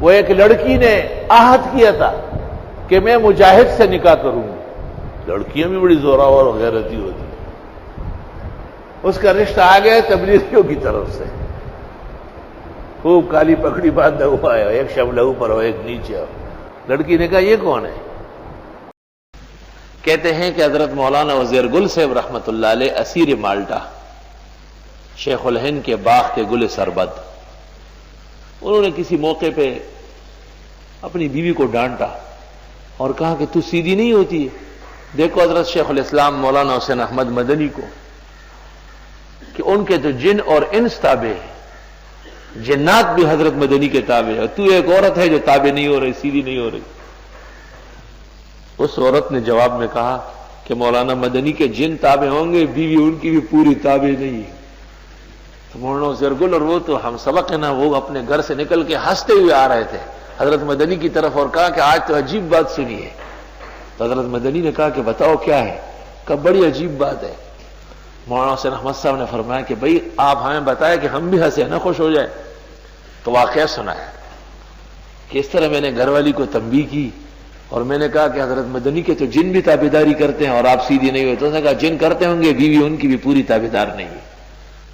وہ ایک لڑکی نے عہد کیا تھا کہ میں مجاہد سے نکاح کروں گی. لڑکیاں بھی بڑی زوراور اور غیرتی ہوتی. اس کا رشتہ آ گیا تبلیغیوں کی طرف سے. خوب کالی پکڑی باندھا ہوا ہے, ایک شملہ اوپر ہو ایک نیچے ہو. لڑکی نے کہا یہ کون ہے؟ کہتے ہیں کہ حضرت مولانا وزیر گل صاحب رحمت اللہ علیہ اسیر مالٹا شیخ الہند کے باغ کے گل سربد, انہوں نے کسی موقع پہ اپنی بیوی کو ڈانٹا اور کہا کہ تو سیدھی نہیں ہوتی ہے. دیکھو حضرت شیخ الاسلام مولانا حسین احمد مدنی کو کہ ان کے تو جن اور انس تابع ہیں, جنات بھی حضرت مدنی کے تابع, اور تو ایک عورت ہے جو تابع نہیں ہو رہی, سیدھی نہیں ہو رہی. اس عورت نے جواب میں کہا کہ مولانا مدنی کے جن تابع ہوں گے, بیوی ان کی بھی پوری تابع نہیں ہے. تو مولانا زرگل اور وہ تو ہم سبق ہے نا, وہ اپنے گھر سے نکل کے ہنستے ہوئے آ رہے تھے حضرت مدنی کی طرف اور کہا کہ آج تو عجیب بات سنی ہے. تو حضرت مدنی نے کہا کہ بتاؤ کیا ہے؟ کہ بڑی عجیب بات ہے. مولانا حسین احمد صاحب نے فرمایا کہ بھئی آپ ہمیں بتائیں کہ ہم بھی ہنسے نہ خوش ہو جائیں. تو واقعہ سنا ہے کہ اس طرح میں نے گھر والی کو تنبیہ کی اور میں نے کہا کہ حضرت مدنی کے تو جن بھی تابعداری کرتے ہیں اور آپ سیدھی نہیں ہوئے. تو اس نے کہا جن کرتے ہوں گے, بیوی ان کی بھی پوری تابعدار نہیں ہے.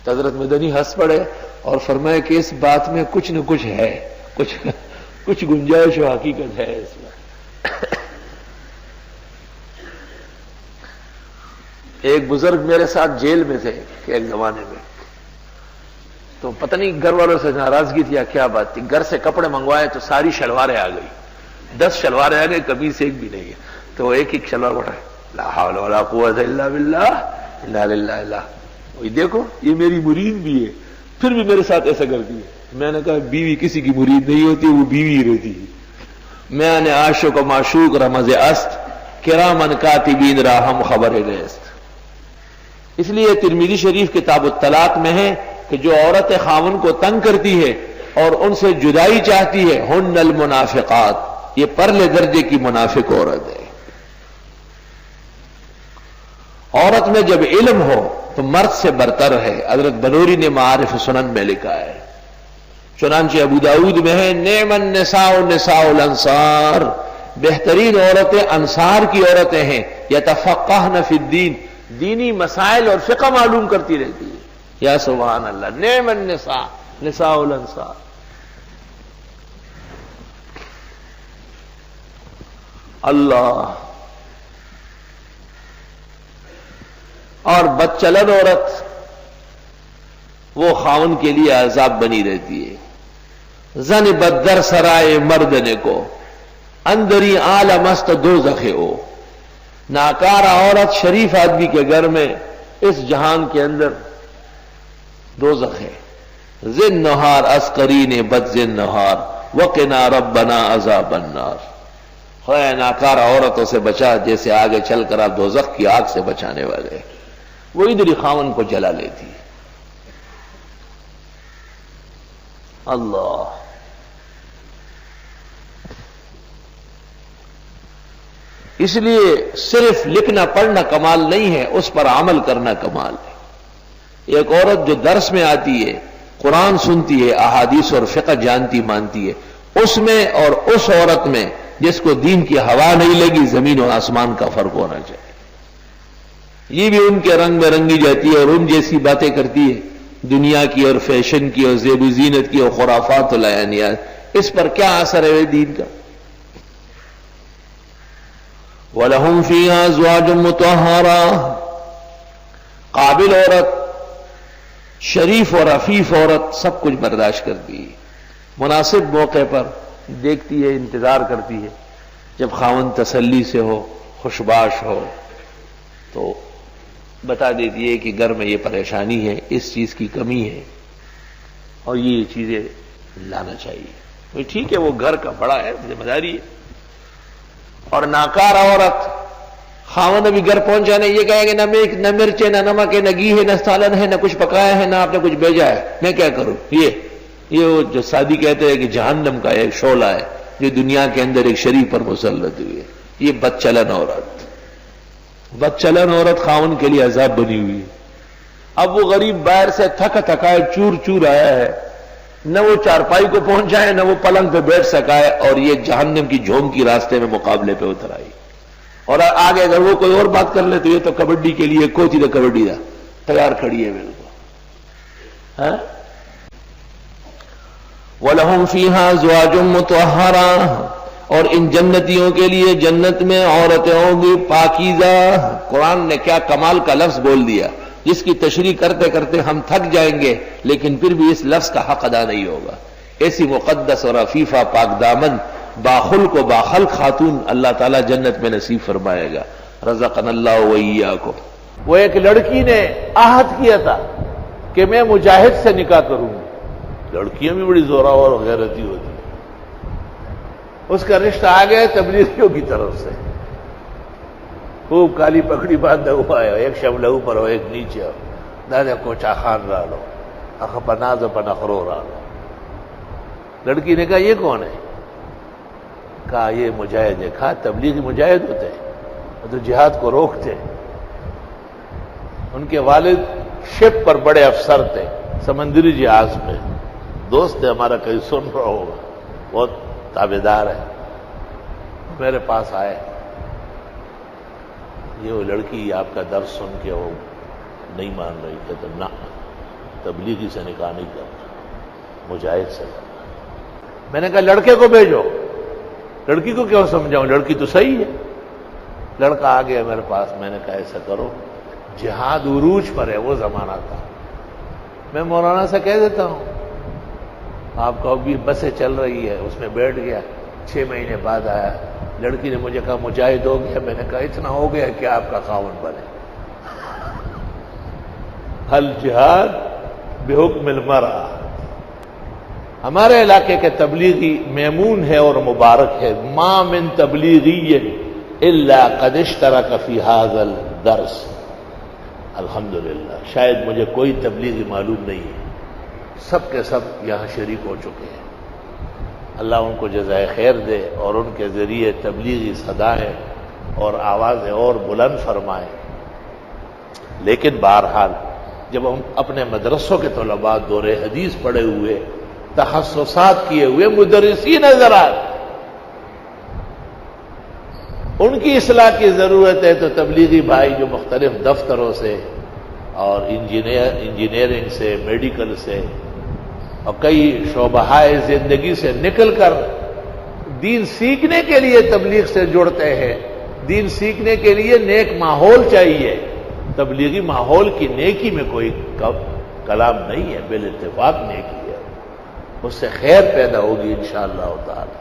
تو حضرت مدنی ہنس پڑے اور فرمایا کہ اس بات میں کچھ نہ کچھ ہے, کچھ گنجائش و حقیقت ہے اس میں. ایک بزرگ میرے ساتھ جیل میں تھے کہ ایک زمانے میں, تو پتہ نہیں گھر والوں سے ناراضگی تھی یا کیا بات تھی, گھر سے کپڑے منگوائے تو ساری شلواریں آ گئی, 10 شلواریں آ گئی, قمیص ایک بھی نہیں ہے. تو وہ ایک شلوار اٹھائے, لا حول ولا قوت الا باللہ انا للہ. وہی دیکھو یہ میری مرید بھی ہے, پھر بھی میرے ساتھ ایسا کرتی ہے. میں نے کہا بیوی کسی کی مرید نہیں ہوتی, وہ بیوی ہی رہتی ہے. میں نے عاشق و معشوق رمز است, کرامن کاتبین راہم خبر نیست. اس لیے ترمذی شریف کتاب الطلاق میں ہے کہ جو عورت خاون کو تنگ کرتی ہے اور ان سے جدائی چاہتی ہے, ہن المنافقات, یہ پرلے درجے کی منافق عورت ہے. عورت میں جب علم ہو تو مرد سے برتر ہے. حضرت بنوری نے معارف سنن میں لکھا ہے, چنانچہ ابو داؤد میں ہے نعم النساء نساء الانصار, بہترین عورتیں انصار کی عورتیں ہیں. یتفقہن فی الدین, دینی مسائل اور فقہ معلوم کرتی رہتی ہے. یا سبحان اللہ, نعم النساء نساء الانصار. اللہ. اور بدچلن عورت وہ خاون کے لیے عذاب بنی رہتی ہے. زن بدر سرائے مردنے کو, اندری عالم است دوزخ او. ناکارہ عورت شریف آدمی کے گھر میں اس جہان کے اندر دوزخ ہے. زن نہار اسقرین بد زن نہار وقنا ربنا عذاب النار. خدا ناکارہ عورتوں سے بچا جیسے آگے چل کر آپ دوزخ کی آگ سے بچانے والے. وہ ادھر خاون کو جلا لیتی ہے. اللہ. اس لیے صرف لکھنا پڑھنا کمال نہیں ہے, اس پر عمل کرنا کمال ہے. ایک عورت جو درس میں آتی ہے, قرآن سنتی ہے, احادیث اور فقہ جانتی مانتی ہے, اس میں اور اس عورت میں جس کو دین کی ہوا نہیں لگی, زمین و آسمان کا فرق ہونا چاہیے. یہ بھی ان کے رنگ میں رنگی جاتی ہے اور ان جیسی باتیں کرتی ہے, دنیا کی اور فیشن کی اور زیب و زینت کی اور خرافات و لیانیات. اس پر کیا اثر ہے دین کا؟ وَلَهُمْ فِيهَا أَزْوَاجٌ مُطَهَّرَةٌ. قابل عورت, شریف اور عفیف عورت سب کچھ برداشت کرتی ہے. مناسب موقع پر دیکھتی ہے, انتظار کرتی ہے, جب خاوند تسلی سے ہو, خوشباش ہو, تو بتا دیتی ہے کہ گھر میں یہ پریشانی ہے, اس چیز کی کمی ہے اور یہ چیزیں لانا چاہیے. ٹھیک ہے, وہ گھر کا بڑا ہے, ذمہ داری ہے. اور ناکار عورت خاوند ابھی گھر پہنچا نہیں, یہ کہے کہ نہ مرچ ہے, نہ نمک ہے, نہ گھی ہے, نہ سالن ہے, نہ کچھ پکایا ہے, نہ آپ نے کچھ بھیجا ہے, میں کیا کروں. یہ وہ جو سادی کہتے ہیں کہ جہنم کا ایک شعلہ ہے جو دنیا کے اندر ایک شریف پر مسلط ہوئی ہے. یہ بدچلن عورت, بدچلن عورت خاوند کے لیے عذاب بنی ہوئی ہے. اب وہ غریب باہر سے تھکائے چور چور آیا ہے, نہ وہ چارپائی کو پہنچ جائے نہ وہ پلنگ پہ بیٹھ سکائے، اور یہ جہنم کی جھونک کی راستے میں مقابلے پہ اتر آئی۔ اور آگے اگر وہ کوئی اور بات کر لے تو یہ تو کبڈی کے لیے کوچی تو کبڈی دا تیار کھڑی ہے بالکل۔ ہاں وَلَهُمْ فِيهَا أَزْوَاجٌ مُطَهَّرَةٌ، اور ان جنتیوں کے لیے جنت میں عورتیں ہوں گی پاکیزہ۔ قرآن نے کیا کمال کا لفظ بول دیا، جس کی تشریح کرتے کرتے ہم تھک جائیں گے لیکن پھر بھی اس لفظ کا حق ادا نہیں ہوگا۔ ایسی مقدس اور عفیفہ پاک دامن باخلق و باخلق خاتون اللہ تعالیٰ جنت میں نصیب فرمائے گا۔ رزقنا اللہ وإیاکم۔ وہ ایک لڑکی نے عہد کیا تھا کہ میں مجاہد سے نکاح کروں گی۔ لڑکیاں بھی بڑی زوراور اور غیرتی ہوتی ہیں۔ اس کا رشتہ آ گیا تبلیغیوں کی طرف سے، خوب کالی پکڑی باندھا ہوا ہے، ایک شملہ اوپر ہو ایک نیچے ہو، دادا کوچا خان را لو اخپناز پنخرو را لو۔ لڑکی نے کہا یہ کون ہے؟ کہا یہ مجاہد ہے۔ کہا تبلیغی مجاہد ہوتے ہیں، وہ تو جہاد کو روکتے ہیں۔ ان کے والد شپ پر بڑے افسر تھے، سمندری جہاز میں، دوست ہے ہمارا، کہیں سن رہا ہوگا، بہت تابعدار ہے۔ میرے پاس آئے، یہ وہ لڑکی آپ کا درس سن کے وہ نہیں مان رہی، کہتے نہ تبلیغی سے نکاح نہیں کرنا، مجاہد سے کرنا۔ میں نے کہا لڑکے کو بھیجو۔ لڑکی کو کیوں سمجھاؤں، لڑکی تو صحیح ہے۔ لڑکا آ گیا میرے پاس، میں نے کہا ایسا کرو، جہاد عروج پر ہے، وہ زمانہ تھا، میں مولانا سے کہہ دیتا ہوں آپ کو ابھی بسیں چل رہی ہے، اس میں بیٹھ گیا۔ 6 مہینے بعد آیا، لڑکی نے مجھے کہا مجاہد ہو گیا۔ میں نے کہا اتنا ہو گیا کہ آپ کا خاوند بنے۔ الجہاد بحکم المرأہ۔ ہمارے علاقے کے تبلیغی میمون ہے اور مبارک ہے، ما من تبلیغی الا قد اشترک فی ھذا الدرس۔ الحمدللہ، شاید مجھے کوئی تبلیغی معلوم نہیں ہے، سب کے سب یہاں شریک ہو چکے ہیں۔ اللہ ان کو جزائے خیر دے اور ان کے ذریعے تبلیغی صدائیں اور آوازیں اور بلند فرمائے۔ لیکن بہرحال جب ہم اپنے مدرسوں کے طلباء دور حدیث پڑھے ہوئے، تخصصات کیے ہوئے مدرسین نظر آئے، ان کی اصلاح کی ضرورت ہے، تو تبلیغی بھائی جو مختلف دفتروں سے اور انجینئرنگ سے، میڈیکل سے اور کئی شعبۂ زندگی سے نکل کر دین سیکھنے کے لیے تبلیغ سے جڑتے ہیں۔ دین سیکھنے کے لیے نیک ماحول چاہیے۔ تبلیغی ماحول کی نیکی میں کوئی کلام نہیں ہے، بالاتفاق نیکی ہے، اس سے خیر پیدا ہوگی انشاءاللہ تعالی۔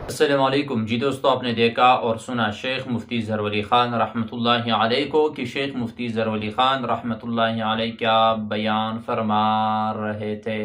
السلام علیکم جی دوستو، آپ نے دیکھا اور سنا شیخ مفتی ظہور علی خان رحمۃ اللہ علیہ کو کہ شیخ مفتی ظہور علی خان رحمۃ اللہ علیہ کیا بیان فرما رہے تھے۔